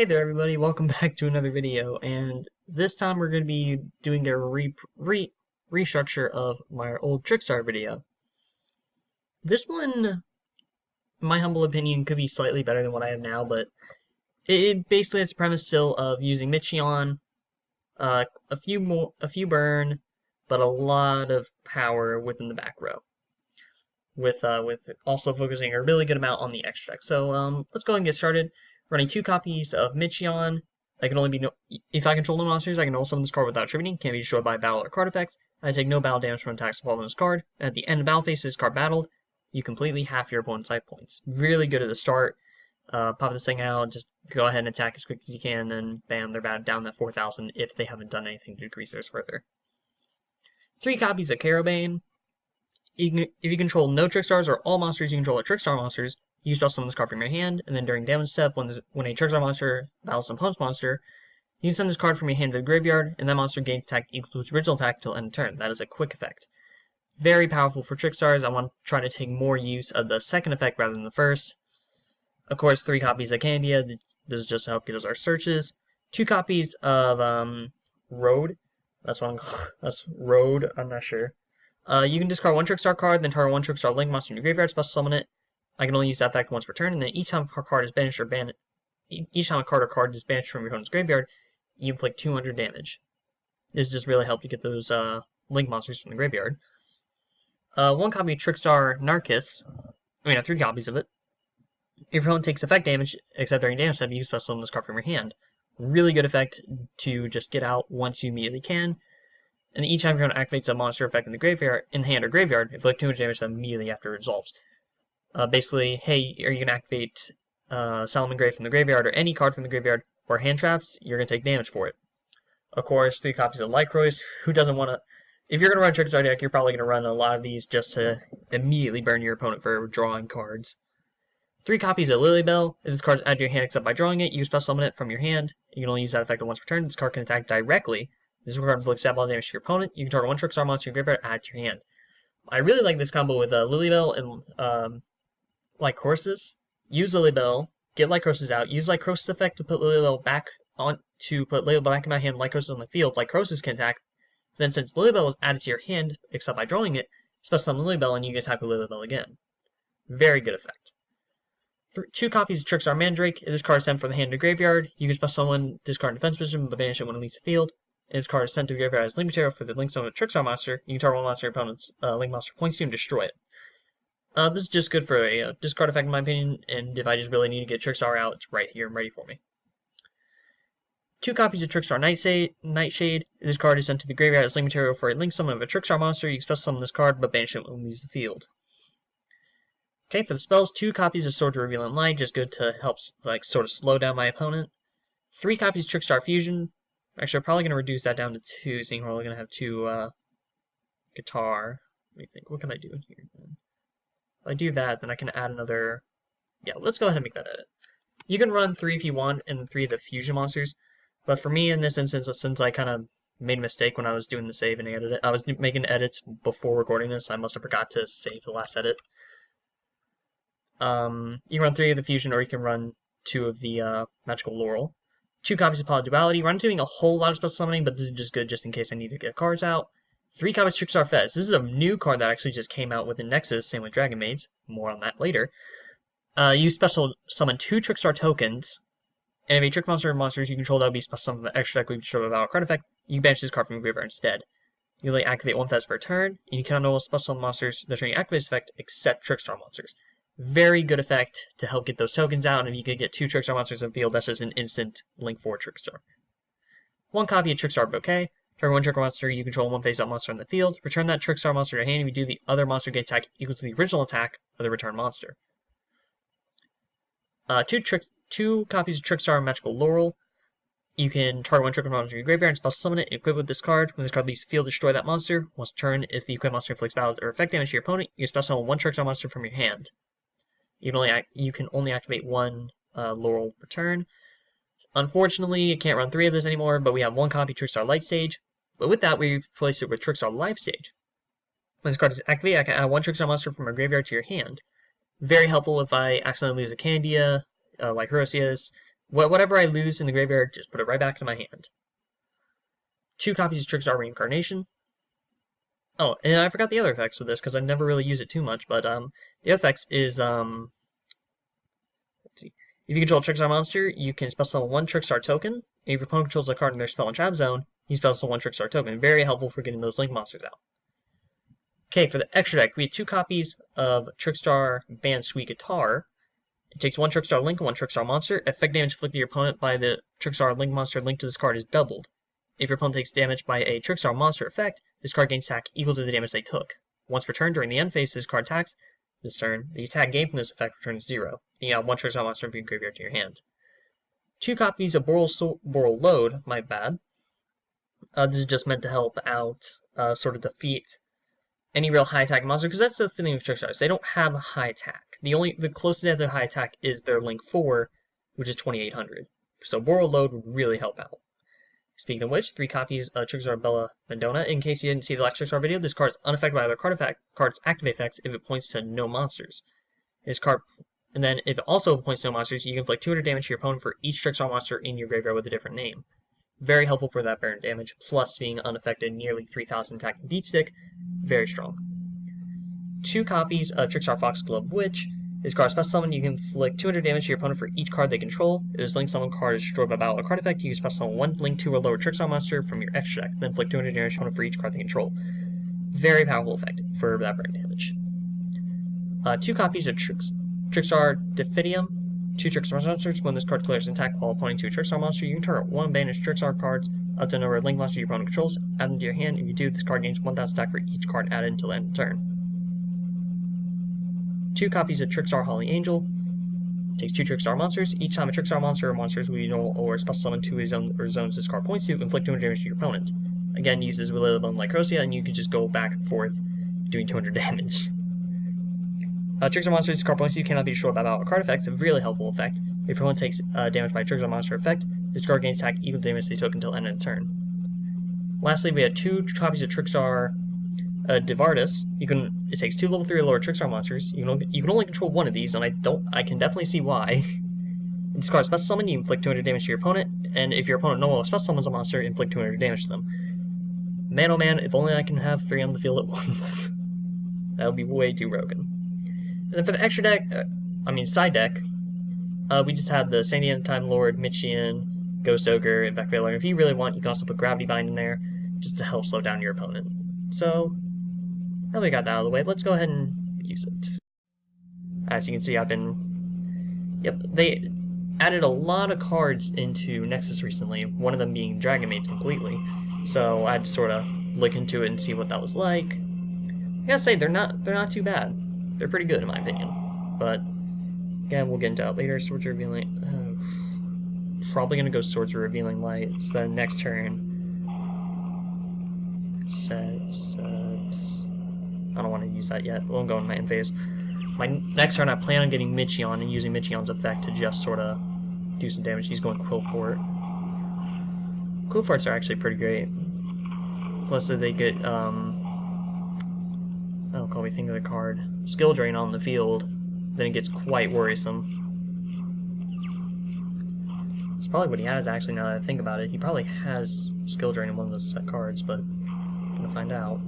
Hey there everybody, welcome back to another video, and this time we're going to be doing a restructure of my old Trickstar video. This one, in my humble opinion, could be slightly better than what I have now, but it basically has the premise still of using Michion, a few burn, but a lot of power within the back row, with also focusing a really good amount on the extra deck. So let's go ahead and get started. Running 2 copies of Michion. I can only be if I control no monsters, I can roll summon this card without attributing. Can't be destroyed by battle or card effects. I take no battle damage from attacks involved in this card. At the end of battle phase, this card battled, you completely half your opponent's life points. Really good at the start. Pop this thing out, just go ahead and attack as quick as you can, then bam, they're down that 4,000 if they haven't done anything to decrease theirs further. 3 copies of Carobane. If you control no Trickstars or all monsters you control are Trickstar monsters, you spell summon this card from your hand, and then during damage step, when a Trickstar monster battles an opponent's monster, you can send this card from your hand to the graveyard, and that monster gains attack equal to its original attack until end of turn. That is a quick effect. Very powerful for Trickstars. I want to try to take more use of the second effect rather than the first. Of course, 3 copies of Candia. This is just to help get us our searches. 2 copies of Road. That's what I'm calling. That's Road. I'm not sure. You can discard 1 Trickstar card, then target 1 Trickstar Link monster in your graveyard, special summon it. I can only use that effect once per turn, and then each time a card is banished or banned, each time a card or card is banished from your opponent's graveyard, you inflict 200 damage. This just really helped you get those Link monsters from the graveyard. 1 copy of Trickstar Narcus. 3 copies of it. If your opponent takes effect damage, except during damage step, you can special summon this card from your hand. Really good effect to just get out once you immediately can. And each time your opponent activates a monster effect in the graveyard, in the hand or graveyard, inflict 200 damage immediately after it resolves. Basically, hey, are you going to activate Salamangreat from the graveyard or any card from the graveyard or hand traps, you're going to take damage for it. Of course, 3 copies of Lycrois. Who doesn't want to... If you're going to run Trickstar Deck, you're probably going to run a lot of these just to immediately burn your opponent for drawing cards. 3 copies of Lilybell. If this card's added to your hand except by drawing it, you special summon it from your hand. You can only use that effect once per turn. This card can attack directly. This card inflicts stab damage to your opponent. You can target 1 Trickstar monster in your graveyard, add it to your hand. I really like this combo with Lilybell and Lycrosis. Use Lilybell, get Lycrosis out, use Lycrosis effect to put Lilybell back in my hand, Lycrosis on the field. Lycrosis can attack. Then since Lilybell was added to your hand, except by drawing it, special summon Lilybell and you can attack with Lilybell again. Very good effect. 2 copies of Trickstar Mandrake. If this card is sent from the hand to graveyard, you can special summon this card in defense position, but banish it when it leaves the field. If this card is sent to the graveyard as link material for the link summon of Trickstar monster, you can target 1 monster your opponent's link monster points to and destroy it. This is just good for a discard effect in my opinion, and if I just really need to get Trickstar out, it's right here and ready for me. 2 copies of Trickstar Nightshade. If this card is sent to the graveyard as link material for a link summon of a Trickstar monster, you can special summon this card, but banish it when it leaves the field. Okay, for the spells, 2 copies of Sword to Reveal and Light, just good to help sort of slow down my opponent. 3 copies of Trickstar Fusion. Actually, I'm probably going to reduce that down to 2, seeing we're only going to have 2 guitar. Let me think, what can I do in here then? If I do that, then I can add another... Yeah, let's go ahead and make that edit. You can run 3 if you want, and 3 of the fusion monsters. But for me, in this instance, since I kind of made a mistake when I was doing the save and edit, I was making edits before recording this. I must have forgot to save the last edit. You can run 3 of the fusion, or you can run 2 of the magical laurel. 2 copies of Pod Duality. We're not doing a whole lot of special summoning, but this is just good just in case I need to get cards out. 3 copies of Trickstar Fez. This is a new card that actually just came out within Nexus, same with Dragon Maids. More on that later. You special summon 2 Trickstar tokens, and if a trick monster or monsters you control that would be special summoned from the extra deck we destroy without a card effect, you can banish this card from your graveyard instead. You only activate 1 Fez per turn, and you cannot know special summon monsters that turn you activate this effect except Trickstar monsters. Very good effect to help get those tokens out, and if you could get 2 Trickstar monsters in the field, that's just an instant link for Trickstar. 1 copy of Trickstar Bouquet. Target 1 Trickstar monster you control 1 face-up monster in the field. Return that Trickstar monster to your hand if you do the other monster gain attack equal to the original attack of the return monster. 2 copies of Trickstar Magical Laurel. You can target 1 Trickstar monster in your graveyard and special summon it and equip with this card. When this card leaves the field, destroy that monster. Once per turn, if the equipped monster inflicts battle or effect damage to your opponent, you can special summon 1 Trickstar monster from your hand. You can only activate 1 Laurel per turn. Unfortunately, I can't run 3 of this anymore, but we have 1 copy Trickstar Light Stage. But with that, we replace it with Trickstar Life Stage. When this card is activated, I can add 1 Trickstar monster from my graveyard to your hand. Very helpful if I accidentally lose a Candia, like Herosius, Whatever I lose in the graveyard, just put it right back in my hand. 2 copies of Trickstar Reincarnation. Oh, and I forgot the other effects with this because I never really use it too much, but the other effects is let's see. If you control a Trickstar monster, you can spell summon 1 Trickstar token. If your opponent controls a card in their spell and trap zone, you spell summon 1 Trickstar token. Very helpful for getting those Link monsters out. Okay, for the extra deck, we have 2 copies of Trickstar Band Sweet Guitar. It takes 1 Trickstar Link and 1 Trickstar monster. Effect damage inflicted to your opponent by the Trickstar Link monster linked to this card is doubled. If your opponent takes damage by a Trickstar monster effect, this card gains attack equal to the damage they took. Once per turn during the end phase, this card attacks. This turn, the attack gained from this effect returns 0. You add 1 Trickstar monster from your graveyard to your hand. 2 copies of Boral Load, my bad. This is just meant to help out, sort of defeat any real high attack monster, because that's the thing with Trickstars. They don't have a high attack. The closest they have to high attack is their Link 4, which is 2800. So Boral Load would really help out. Speaking of which, 3 copies of Trickstar Bella Madonna. In case you didn't see the last Trickstar video, this card is unaffected by other card's activate effects if it points to no monsters. And then if it also points to no monsters, you can inflict 200 damage to your opponent for each Trickstar monster in your graveyard with a different name. Very helpful for that burn damage, plus being unaffected, nearly 3000 attack and beat stick. Very strong. 2 copies of Trickstar Foxglove Witch. This card is special summon. You can inflict 200 damage to your opponent for each card they control. If this Link Summon card is destroyed by battle or card effect, you can special summon 1 Link 2 or lower Trickstar monster from your extra deck, then inflict 200 damage to your opponent for each card they control. Very powerful effect for that burn damage. 2 copies of Trickstar Diffidium. 2 Trickstar monsters. When this card declares an attack while pointing to a Trickstar monster, you can target 1 banished Trickstar cards up to the number of Link monsters your opponent controls. Add them to your hand. If you do, this card gains 1000 attack for each card added until the end of the turn. 2 copies of Trickstar Holly Angel. Takes 2 Trickstar monsters. Each time a Trickstar monster or monsters will be normal or special summon to a zone or zones this card points to, inflict 200 damage to your opponent. Again, uses Relay-Bone Lycosia, and you can just go back and forth doing 200 damage. Trickstar monsters this card points to cannot be destroyed by battle or card effects. A really helpful effect. If your opponent takes damage by a Trickstar monster effect, this card gains attack equal to damage they took until the end of the turn. Lastly, we had 2 copies of Trickstar Divardus. It takes 2 level 3 or lower Trickstar monsters. You can only control 1 of these, and I can definitely see why. This card is special summon. You inflict 200 damage to your opponent, and if your opponent normal special summons a monster, inflict 200 damage to them. Man, oh man, if only I can have 3 on the field at once. That would be way too broken. And then for the extra deck, side deck, we just had the Sandy Time Lord, Michian, Ghost Ogre, and Vec Veiler. If you really want, you can also put Gravity Bind in there, just to help slow down your opponent. So, now we got that out of the way, let's go ahead and use it. As you can see, they added a lot of cards into Nexus recently, one of them being Dragon Maids completely. So I had to sort of look into it and see what that was like. I gotta say, they're not too bad. They're pretty good in my opinion. But again, we'll get into that later. Swords of Revealing. Probably gonna go Swords of Revealing Light. It's the next turn. Set. I don't want to use that yet. We'll go in my end phase. My next turn, I plan on getting Michion and using Michion's effect to just sort of do some damage. He's going Quillfort. Quillforts are actually pretty great. Plus, they get oh, call me think of the card. Skill Drain on the field. Then it gets quite worrisome. It's probably what he has actually. Now that I think about it, he probably has Skill Drain in one of those set cards, but I'm gonna find out.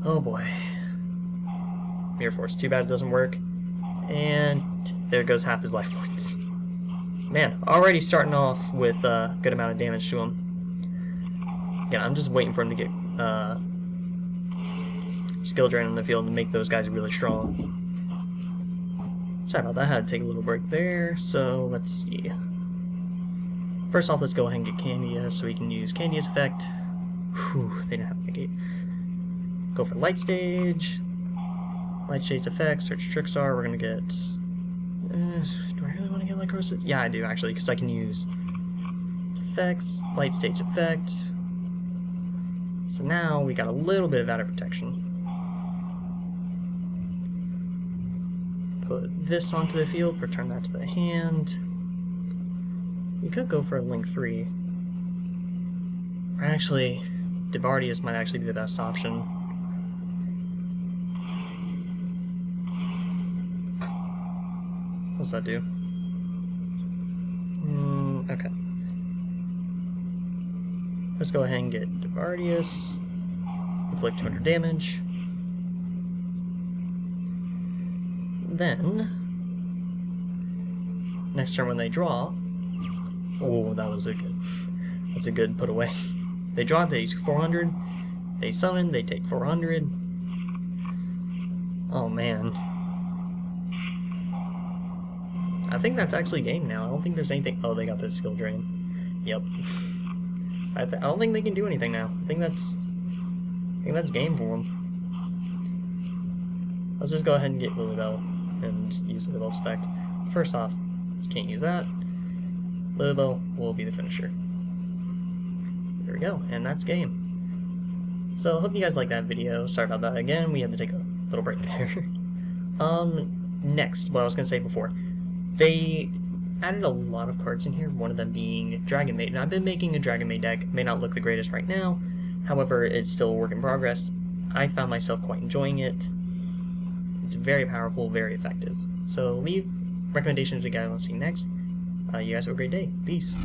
Oh boy. Mirror Force. Too bad it doesn't work. And there goes half his life points. Man, already starting off with a good amount of damage to him. Again, I'm just waiting for him to get Skill Drain on the field to make those guys really strong. Sorry about that, I had to take a little break there. So let's see. First off, let's go ahead and get Candia so we can use Candia's effect. Whew, they didn't have to negate. Go for Light Stage. Light Stage's effect, search Trickstar. We're gonna get. Do I really want to get Lycosis? Yeah, I do actually, because I can use effects, Light Stage effect. So now we got a little bit of added protection. Put this onto the field, return that to the hand. We could go for a Link 3. Or actually, Divardius might actually be the best option. What's that do? Let's go ahead and get Devardius. Inflict 200 damage. Then, next turn when they draw, oh, that's a good put away. They draw, they take 400. They summon, they take 400. Oh man. I think that's actually game now. I don't think there's anything. Oh, they got the skill drain. Yep. I don't think they can do anything now. I think that's game for them. Let's just go ahead and get Lilybell and use the Lilybell spec. First off, can't use that. Lilybell will be the finisher. There we go, and that's game. So I hope you guys liked that video. Sorry about that again. We had to take a little break there. Next, what I was gonna say before, they added a lot of cards in here. One of them being Dragon Maid. And I've been making a Dragon Maid deck. It may not look the greatest right now. However, it's still a work in progress. I found myself quite enjoying it. It's very powerful, very effective. So leave recommendations if you guys want to see next. You guys have a great day. Peace.